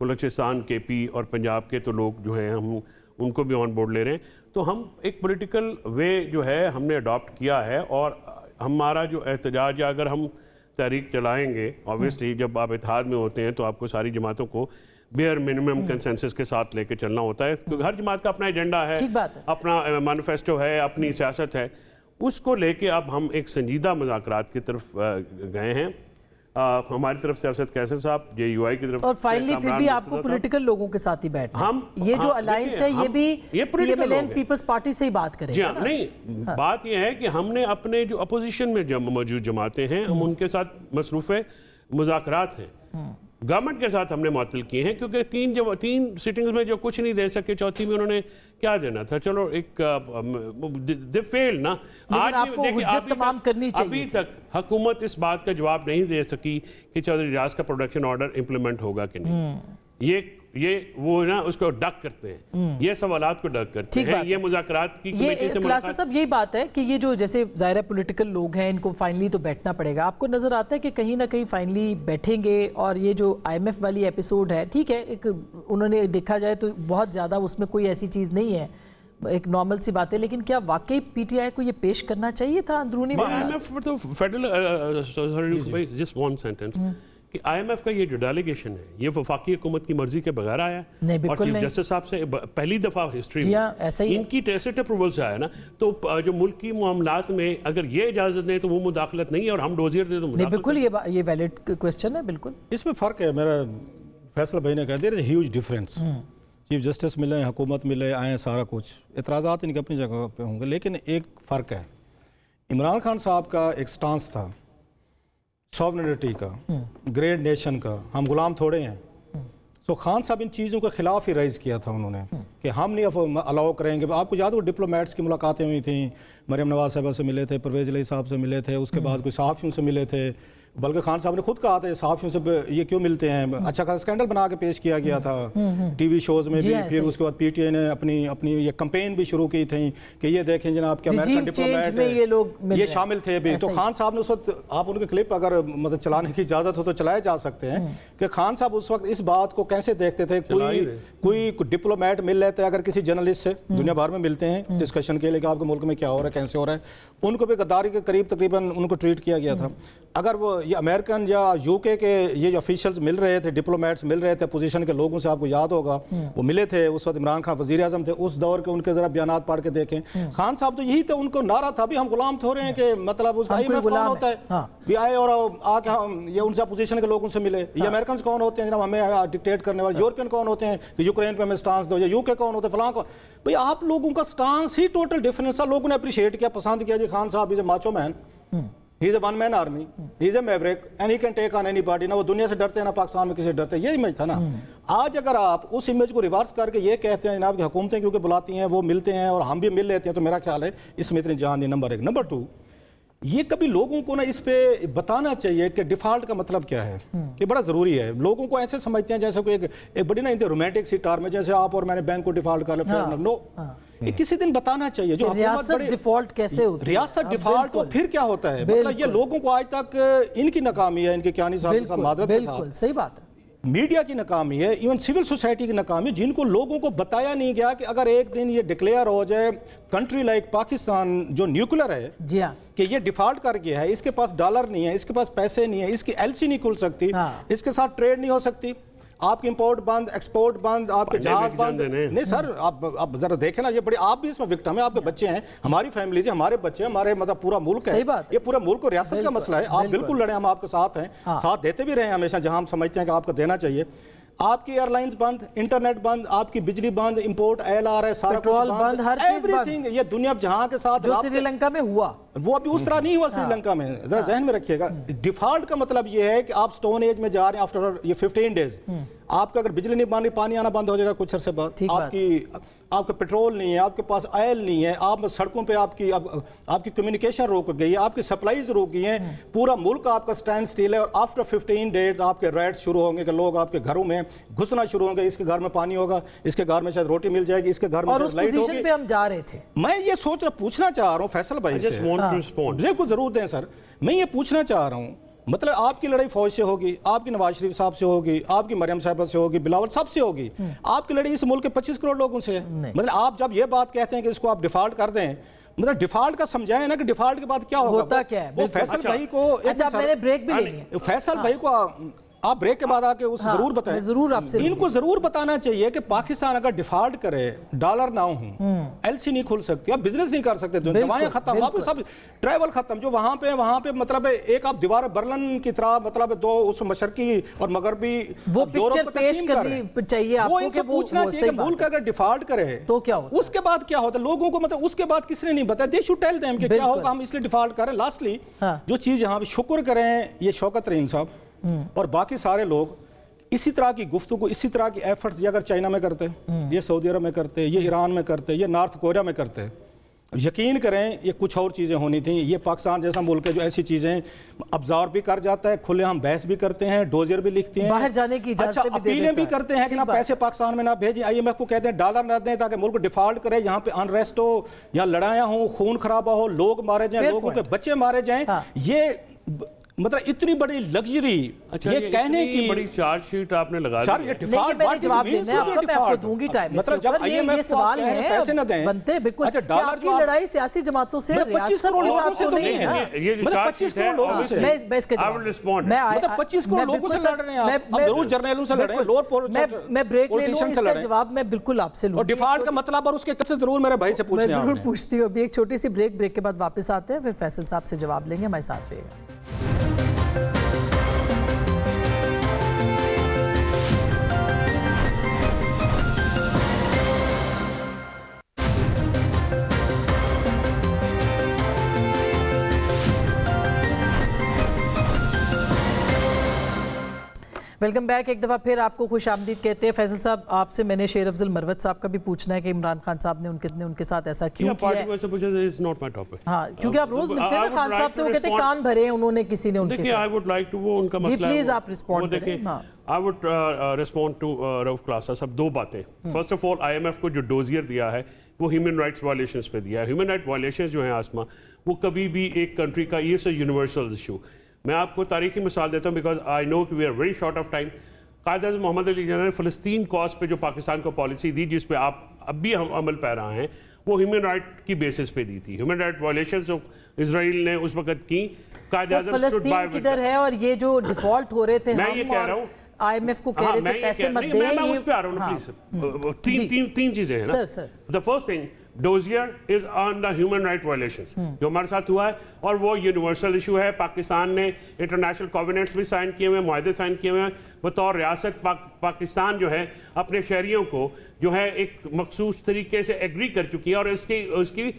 Balochistan کے پی اور پنجاب کے تو لوگ جو ہیں ہم ان کو بھی آن بورڈ لے رہے ہیں. تو ہم ایک پولیٹیکل وے جو ہے ہم نے اڈاپٹ کیا ہے, اور ہمارا جو احتجاج یا اگر ہم تحریک چلائیں گے, obviously جب آپ اتحاد میں ہوتے ہیں تو آپ کو ساری جماعتوں کو بیئر منیمم کنسنسس کے ساتھ لے کے چلنا ہوتا ہے, کیونکہ ہر جماعت کا اپنا ایجنڈا ہے, اپنا مینیفیسٹو ہے, اپنی سیاست ہے. اس کو لے کے اب ہم ایک سنجیدہ مذاکرات کی طرف گئے ہیں. ہماری طرف سے ارشد قیصر صاحب, جے یو آئی کی طرف, اور فائنلی پھر بھی آپ کو پولیٹیکل لوگوں کے ساتھ ہی بیٹھنا, یہ جو الائنس ہے یہ بھی یہ ملین پیپلز پارٹی سے ہی بات کریں. جی ہاں, نہیں بات یہ ہے کہ ہم نے اپنے جو اپوزیشن میں موجود جماعتیں ہیں ہم ان کے ساتھ مصروف مذاکرات ہیں. گورنمنٹ کے ساتھ ہم نے معطل کیے ہیں کیونکہ تین سٹنگز میں جو کچھ نہیں دے سکے, چوتھی میں انہوں نے کیا دینا تھا. چلو ایک دے فیل نا. آج آپ کو حجت تمام کرنی چاہیے. ابھی تک حکومت اس بات کا جواب نہیں دے سکی کہ چودھری ریاض کا پروڈکشن آرڈر امپلیمنٹ ہوگا کہ نہیں. یہ وہ نا اس کو ڈک کرتے ہیں, یہ سوالات کو ڈک کرتے ہیں. یہ مذاکرات کی کمیٹی سے کلاسز صاحب یہی بات ہے کہ یہ جو جیسے ظاہر پولیٹیکل لوگ ہیں ان کو فائنلی تو بیٹھنا پڑے گا. آپ کو نظر آتا ہے کہ کہیں نہ کہیں فائنلی بیٹھیں گے, اور یہ جو آئی ایم ایف والی ایپیسوڈ ہے, ٹھیک ہے ایک انہوں نے دیکھا جائے تو بہت زیادہ اس میں کوئی ایسی چیز نہیں ہے, ایک نارمل سی بات ہے, لیکن کیا واقعی پی ٹی آئی کو یہ پیش کرنا چاہیے تھا اندرونی کہ آئی ایم ایف کا یہ جو ڈیلیگیشن ہے یہ وفاقی حکومت کی مرضی کے بغیر آیا ہے, اور چیف جسٹس صاحب سے پہلی دفعہ ہسٹری میں ان کی ٹیسٹ اپروول سے آیا نا. تو جو ملکی معاملات میں اگر یہ اجازت دیں تو وہ مداخلت نہیں ہے, اور ہم ڈوزیر دیں تو مداخلت. بالکل یہ ویلڈ کوسچن ہے. بالکل اس میں فرق ہے. میرا فیصل بھائی نے کہا there is a huge difference. Chief justice ملے, حکومت ملے, آئیں, سارا کچھ اعتراضات ان کے اپنی جگہ پہ ہوں گے, لیکن ایک فرق ہے. عمران خان صاحب کا ایک سٹانس تھا سوورنٹی کا, گریٹ نیشن کا, ہم غلام تھوڑے ہیں. تو خان صاحب ان چیزوں کے خلاف ہی رائز کیا تھا انہوں نے کہ ہم نہیں الاؤ کریں گے. آپ کو یاد ہو ڈپلومیٹس کی ملاقاتیں ہوئی تھیں, مریم نواز صاحبہ سے ملے تھے, پرویز علیہ صاحب سے ملے تھے, اس کے بعد کوئی صحافیوں سے ملے تھے, بلکہ خان صاحب نے خود کہا تھا صحافیوں سے یہ کیوں ملتے ہیں. اچھا خاصا اسکینڈل بنا کے پیش کیا گیا تھا ٹی وی شوز میں بھی. پھر اس کے بعد پی ٹی آئی نے اپنی یہ کمپین بھی شروع کی تھی کہ یہ دیکھیں جناب کہ امریکن ڈپلومیٹ یہ شامل تھے بھی. تو خان صاحب نے اس وقت, آپ ان کے کلپ اگر مطلب چلانے کی اجازت ہو تو چلائے جا سکتے ہیں, کہ خان صاحب اس وقت اس بات کو کیسے دیکھتے تھے. کوئی ڈپلومیٹ مل لیتے اگر کسی جرنلسٹ سے, دنیا بھر میں ملتے ہیں ڈسکشن کے لیے کہ آپ کے ملک میں کیا ہو رہا ہے, کیسے ہو رہا ہے, ان کو بھی غداری کے قریب تقریباً ان کو ٹریٹ کیا گیا تھا. اگر وہ یہ امریکن یا یو کے یہ جو افیشلز مل رہے تھے, ڈپلومیٹس مل رہے تھے اپوزیشن کے لوگوں سے, آپ کو یاد ہوگا وہ ملے تھے اس وقت, عمران خان وزیر اعظم تھے اس دور کے, ان کے ذرا بیانات پڑھ کے دیکھیں. خان صاحب تو یہی تھے, ان کو نعرہ تھا بھی ہم غلام تھوڑے ہیں, کہ مطلب اس آئی ایم ایف کون ہوتا ہے بھی آئے اور آ کے ہم یہ ان سے اپوزیشن کے لوگوں سے ملے. یہ امریکنز کون ہوتے ہیں جناب ہمیں ڈکٹیٹ کرنے والے, یورپین کون ہوتے ہیں کہ یوکرین پہ ہمیں سٹانس دو, یا یو کے کون ہوتے ہیں فلاں کو. بھئی آپ لوگوں کا سٹانس ہی ٹوٹل ڈیفرنس تھا. لوگوں نے اپریشیٹ کیا, پسند کیا, جی خان صاحب is a macho man, he is a one man army, he is a maverick and he can take on anybody. نہ وہ دنیا سے ڈرتے ہیں نہ پاکستان میں کسی سے ڈرتے. یہ امیج تھا نا. آج اگر آپ اس امیج کو ریورس کر کے یہ کہتے ہیں جناب کہ حکومتیں کیونکہ بلاتی ہیں وہ ملتے ہیں اور ہم بھی مل لیتے ہیں, تو میرا خیال ہے اس میں اتنی جان نہیں. نمبر 1. نمبر 2, یہ کبھی لوگوں کو نا اس پہ بتانا چاہیے کہ ڈیفالٹ کا مطلب کیا ہے. یہ بڑا ضروری ہے. لوگوں کو ایسے سمجھتے ہیں جیسے کوئی ایک بڑی نا رومانٹک سی ٹار میں, جیسے آپ اور میں نے بینک کو ڈیفالٹ کر لیا. نو, یہ کسی دن بتانا چاہیے جو ریاست ڈیفالٹ کیسے ہوتی ہے, ریاست ڈیفالٹ اور پھر کیا ہوتا ہے. مطلب یہ لوگوں کو آج تک ان کی ناکامی ہے, ان کے کیانی صاحب کے ساتھ معذرت کے ساتھ, صحیح بات ہے, میڈیا کی ناکامی ہے, ایون سول سوسائٹی کی ناکامی ہے, جن کو لوگوں کو بتایا نہیں گیا کہ اگر ایک دن یہ ڈکلیئر ہو جائے کنٹری لائک پاکستان جو نیوکلر ہے, جی ہاں, کہ یہ ڈیفالٹ کر گیا ہے, اس کے پاس ڈالر نہیں ہے, اس کے پاس پیسے نہیں ہے, اس کی ایل سی نہیں کھل سکتی, اس کے ساتھ ٹریڈ نہیں ہو سکتی, آپ کی امپورٹ بند, ایکسپورٹ بند, آپ کے جہاز بند. نہیں سر, آپ ذرا دیکھیں نا, یہ بڑے, آپ بھی اس میں وکٹم ہیں, آپ کے بچے ہیں, ہماری فیملیز ہیں, ہمارے بچے ہیں, ہمارے مطلب پورا ملک ہے, یہ پورا ملک اور ریاست کا مسئلہ ہے. آپ بالکل لڑیں, ہم آپ کے ساتھ ہیں, ساتھ دیتے بھی رہے ہیں ہمیشہ جہاں ہم سمجھتے ہیں کہ آپ کو دینا چاہیے. آپ کی ایئر لائنز بند, انٹرنیٹ بند, آپ کی بجلی بند, امپورٹ ایل آر ہے, سارا کچھ بند, ہر چیز بند. یہ دنیا جہاں کے ساتھ جو سری لنکا میں ہوا وہ ابھی اس طرح نہیں ہوا سری لنکا میں, ذرا ذہن میں رکھیے گا. ڈیفالٹ کا مطلب یہ ہے کہ آپ سٹون ایج میں جا رہے ہیں آفٹر یہ 15 days, آپ کا اگر بجلی نہیں بن رہی, پانی آنا بند ہو جائے گا کچھ عرصے بعد, آپ کا پیٹرول نہیں ہے, آپ کے پاس آئل نہیں ہے, آپ سڑکوں پہ آپ کی کمیونیکیشن روک گئی ہے, آپ کی سپلائیز روک گئی ہیں, پورا ملک آپ کا سٹینڈ سٹیل ہے. اور آفٹر 15 days آپ کے رائٹس شروع ہوں گے کہ لوگ آپ کے گھروں میں گھسنا شروع ہوں گے, اس کے گھر میں پانی ہوگا, اس کے گھر میں شاید روٹی مل جائے گی, اس کے گھر میں شاید لائٹ ہوگی. اور اس پوزیشن پہ ہم جا رہے تھے. میں یہ پوچھنا چاہ رہا ہوں فیصل بھائی سے, بالکل ضرور دیں سر, میں یہ پوچھنا چاہ رہا ہوں مطلب آپ کی لڑائی فوج سے ہوگی، آپ کی نواز شریف صاحب سے ہوگی، آپ کی مریم صاحبہ سے ہوگی، بلاول سب سے ہوگی، آپ کی لڑائی اس ملک کے 25 کروڑ لوگوں سے ہے۔ مطلب آپ جب یہ بات کہتے ہیں کہ اس کو آپ ڈیفالٹ کر دیں، مطلب ڈیفالٹ کا سمجھائیں نا کہ ڈیفالٹ کے بعد کیا ہوگا، ہوتا کیا ہے؟ وہ فیصل بھائی کو اچھا میں نے بریک بھی لینی ہے، فیصل بھائی کو آپ بریک کے بعد آ کے اس ضرور بتائیں، ضرور آپ سے ان کو ضرور بتانا چاہیے کہ پاکستان اگر ڈیفالٹ کرے، ڈالر نہ ہوں، ایل سی نہیں کھل سکتی، آپ بزنس نہیں کر سکتے، دوائیں ختم، آپ سب ٹریول ختم، جو وہاں پہ مطلب ایک آپ دیوار برلن کی طرح مطلب دو اس مشرقی اور مغربی وہ پکچر پیش کرنی چاہیے آپ وہ کو ان کہ سے پوچھنا چاہیے کہ ملک اگر ڈیفالٹ کرے تو کیا ہوتا ہے، اس کے بعد کیا ہوتا ہے، لوگوں کو مطلب اس کے بعد کس نے نہیں بتایا، دے شوڈ ٹیل دیم کہ کیا ہوگا، ہم اس لیے ڈیفالٹ کریں۔ لاسٹلی جو چیز یہاں پہ شکر کریں یہ شوکت رحیم صاحب اور باقی سارے لوگ اسی طرح کی گفتگو، اسی طرح کی ایفرٹس یہ اگر چائنا میں کرتے، یہ سعودی عرب میں کرتے، یہ ایران میں کرتے، یہ نارتھ کوریا میں کرتے، یقین کریں یہ کچھ اور چیزیں ہونی تھیں۔ یہ پاکستان جیسا ملک ہے جو ایسی چیزیں ابزارو بھی کر جاتا ہے، کھلے ہم بحث بھی کرتے ہیں، ڈوزر بھی لکھتے ہیں، باہر جانے کی اجازت بھی دے اپیلیں بھی کرتے ہیں کہ نہ پیسے پاکستان میں نہ بھیجیں، آئی ایم ایف کو کہتے ہیں ڈالر نہ دیں تاکہ ملک ڈیفالٹ کرے، یہاں پہ انریسٹ ہو، یہاں لڑائیاں ہوں، خون خرابہ ہو، لوگ مارے جائیں، لوگوں کے بچے مارے جائیں، یہ مطلب اتنی بڑی لگژری یہ کہنے کی بڑی چارج شیٹ آپ نے لگا دی ہے۔ نہیں میں نے جواب دینا ہے آپ کو دوں گی ٹائم، مطلب جب یہ سوال ہے بنتے بالکل کہ آپ کی لڑائی سیاسی جماعتوں سے ریاست کے ساتھ تو نہیں ہے، یہ جو چارج شیٹ ہے میں اس کے جواب مطلب 25 کروڑ لوگوں سے لڑ رہے ہیں آپ، اب ضرور جرنیلوں سے لڑ رہے ہیں، لوور میں بریک لے لوں، اس کا جواب میں بالکل آپ سے لوں، اور ڈیفالٹ کا مطلب اور اس کے کس سے ضرور میرے بھائی سے پوچھیں، میں ضرور پوچھتی ہوں۔ ابھی ایک چھوٹی سی بریک کے بعد واپس آتے ہیں، پھر فیصل صاحب سے جواب لیں گے، ہمارے ساتھ رہیے گا۔ ویلکم بیک، ایک دفعہ پھر آپ کو خوش آمدید کہتے ہیں۔ فیصل صاحب آپ سے میں نے شیر افضل مروت صاحب کا بھی پوچھنا ہے کہ عمران خان صاحب نے ان کے ساتھ ایسا کیوں کیا ہے؟ ہاں کیونکہ آپ روز ملتے ہیں خان صاحب سے، وہ کہتے ہیں کان بھرے ہیں انہوں نے کسی نے ان کے، دیکھیں آئی ووڈ لائک ٹو، وہ ان کا مسئلہ ہے، پلیز آپ رسپونڈ کریں۔ I would respond to Rauf Klasra صاحب دو باتیں۔ First of all I M F کو جو ڈوزیئر دیا ہے وہ ہیومن رائٹس وائلیشنز پہ دیا ہے۔ ہیومن رائٹ وائلیشنز جو ہیں آسما، وہ کبھی بھی ایک کنٹری کا یہ سے یونیورسل ایشو۔ میں آپ کو تاریخی مثال دیتا ہوں بیکاز آئی نو کہ we are very short of time. Quaid Azam محمد علی جناح نے فلسطین کاز پہ جو پاکستان کو پالیسی دی جس پہ آپ اب بھی عمل پیرا ہیں، وہ ہیومن رائٹ کی بیسس پہ دی تھی۔ ہیومن رائٹ وائلیشنز جو اسرائیل نے اس وقت کی، قائد اعظم فلسطین کدھر ہے، اور یہ جو ڈیفالٹ ہو رہے تھے میں یہ کہہ رہا ہوں، آئی ایم ایف کو کہہ رہے تھے پیسے مت دیں، میں اس پہ آ رہا ہوں نا پلیز۔ تین چیزیں ہیں نا۔ The first thing, dossier is on the human right violations جو ہمارے ساتھ ہوا ہے، اور وہ یونیورسل ایشو ہے۔ پاکستان نے انٹرنیشنل کووننٹس بھی سائن کیے ہوئے ہیں، معاہدے سائن کیے ہوئے ہیں۔ بطور ریاست پاکستان جو ہے اپنے شہریوں کو جو ہے ایک مخصوص طریقے سے ایگری کر چکی ہے، اور اس کی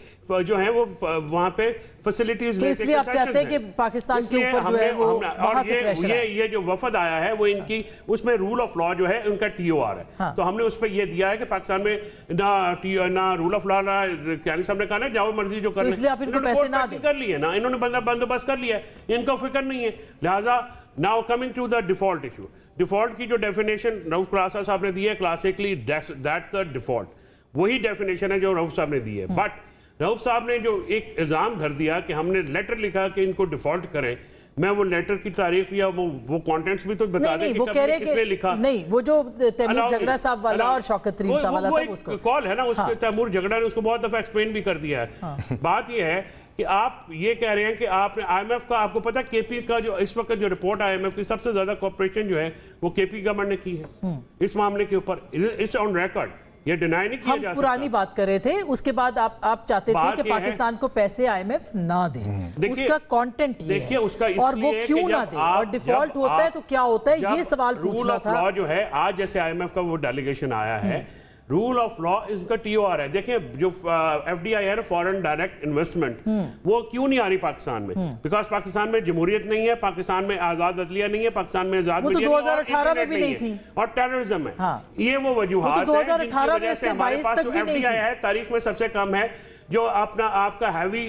جو ہے وہ وہاں پہ فیسلٹیز، تو اس لیے آپ چاہتے ہیں کہ پاکستان کے اوپر جو ہے وہ وہاں سے پریشر ہے۔ یہ جو وفد آیا ہے وہ ان کی اس میں رول آف لا جو ہے ان کا ٹی او آر ہے، تو ہم نے اس پہ یہ دیا ہے کہ پاکستان میں نہ رول آف لا، نہ کیانی صاحب نے کہا نا جاؤ مرضی جو کرنا، اس لیے آپ ان کو پیسے نہ دیں، کر لیے نا، انہوں نے بندوبست کر لیا ہے، ان کا فکر نہیں ہے۔ لہٰذا now coming to the default issue, default کی جو ڈیفینیشن رؤف کلاسا صاحب نے دی ہے کلاسیکلی، دیٹس دا ڈیفالٹ، وہی ڈیفینیشن ہے جو رؤف صاحب نے دی ہے۔ بٹ رؤف صاحب نے جو ایک الزام دھر دیا کہ ہم نے لیٹر لکھا کہ ان کو ڈیفالٹ کریں، میں وہ لیٹر کی تاریخ یا وہ کانٹینٹس بھی تو بتا دیں کہ کس نے لکھا۔ نہیں، وہ جو تیمور جھگڑا صاحب والا اور شوکت رحیم صاحب والا تھا، اس کو کال ہے نا، اس کے تیمور جھگڑا نے اس کو بہت دفعہ ایکسپلین بھی کر دیا ہے۔ بات یہ ہے کہ آپ یہ کہہ رہے ہیں کہ آپ نے آئی ایم ایف کا، آپ کو پتا کے پی کا جو اس وقت جو رپورٹ آئی ایم ایف کی سب سے زیادہ کوپریشن جو ہے وہ کے پی گورنمنٹ نے کی ہے اس معاملے کے اوپر، اٹس آن ریکارڈ، یہ ڈینائی نہیں کیا جا سکتا۔ ہم پرانی بات کر رہے تھے، اس کے بعد آپ چاہتے تھے کہ پاکستان کو پیسے آئی ایم ایف نہ دیں، اس کا کانٹینٹ یہ ہے اور وہ کیوں نہ دیں، اور ڈیفالٹ ہوتا ہے تو کیا ہوتا ہے، یہ سوال پوچھنا تھا۔ رول آف لا جو ہے آج جیسے آئی ایم ایف کا وہ ڈیلیگیشن آیا ہے، رول آف لا اس کا ٹی او آر ہے۔ دیکھیں جو ایف ڈی آئی ہے فارن ڈائریکٹ انویسٹمنٹ، وہ کیوں نہیں آ رہی پاکستان میں؟ بیکاز پاکستان میں جمہوریت نہیں ہے، پاکستان میں آزاد عدلیہ نہیں ہے، پاکستان میں آزاد میڈیا نہیں ہے، 2018 میں بھی نہیں تھی، اور ٹیررزم ہے۔ یہ وہ وجوہات ہیں جن کی وجہ سے ہمارے پاس جو ایف ڈی آئی ہے تاریخ میں سب سے کم ہے۔ جو اپنا آپ کا ہیوی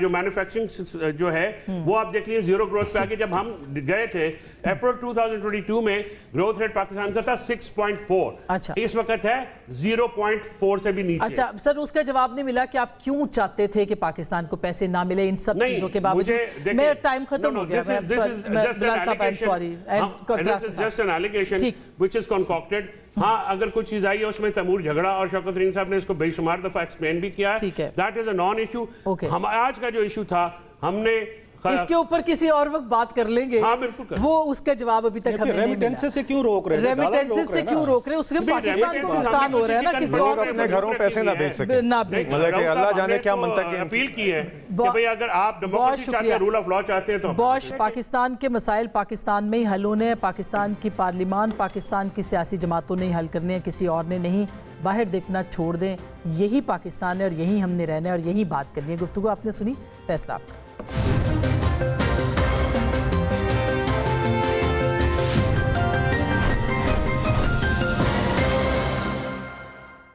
جو مینوفیکچرنگ جو ہے وہ آپ دیکھ لیجیے زیرو گروتھ پہ آگے جب ہم گئے تھے اپریل 2022 میں گروتھ ریٹ پاکستان کا تھا 6.4. اچھا. اس وقت ہے 0.4 سے بھی نیچے. اچھا سر اس کا جواب نہیں ملا کہ آپ کیوں چاہتے تھے کہ پاکستان کو پیسے نہ ملے ان سب چیزوں کے باوجود. میرا ٹائم ختم ہو گیا. ہاں اگر کوئی چیز آئی ہے اس میں تیمور جھگڑا اور شوکت ترین صاحب نے اس کو بے شمار دفعہ ایکسپلین بھی کیا ہے. That is a naan issue. ہم آج کا جو ایشو تھا ہم نے اس کے اوپر کسی اور وقت بات کر لیں گے. ہاں بالکل. وہ اس کا جواب ابھی تک ہمیں نہیں ملا. ریمیٹنس سے کیوں روک رہے ہیں؟ ریمیٹنس سے کیوں روک رہے ہیں؟ اس سے پاکستان کو نقصان ہو رہا ہے نا. کسی اور اپنے گھروں پیسے نہ بھیج سکے. مطلب کہ اللہ جانے کیا منطق کی اپیل کی ہے کہ بھئی اگر آپ ڈیموکریسی چاہتے ہیں رول آف لا چاہتے ہیں تو باش پاکستان کے مسائل پاکستان میں ہی حل ہونے ہیں. پاکستان کی پارلیمان پاکستان کی سیاسی جماعتوں نے ہی حل کرنے ہیں, کسی اور نے نہیں. باہر دیکھنا چھوڑ دیں. یہی پاکستان ہے اور یہی ہم نے رہنا ہے اور یہی بات کرنی ہے. گفتگو آپ نے سنی, فیصلہ آپ کا.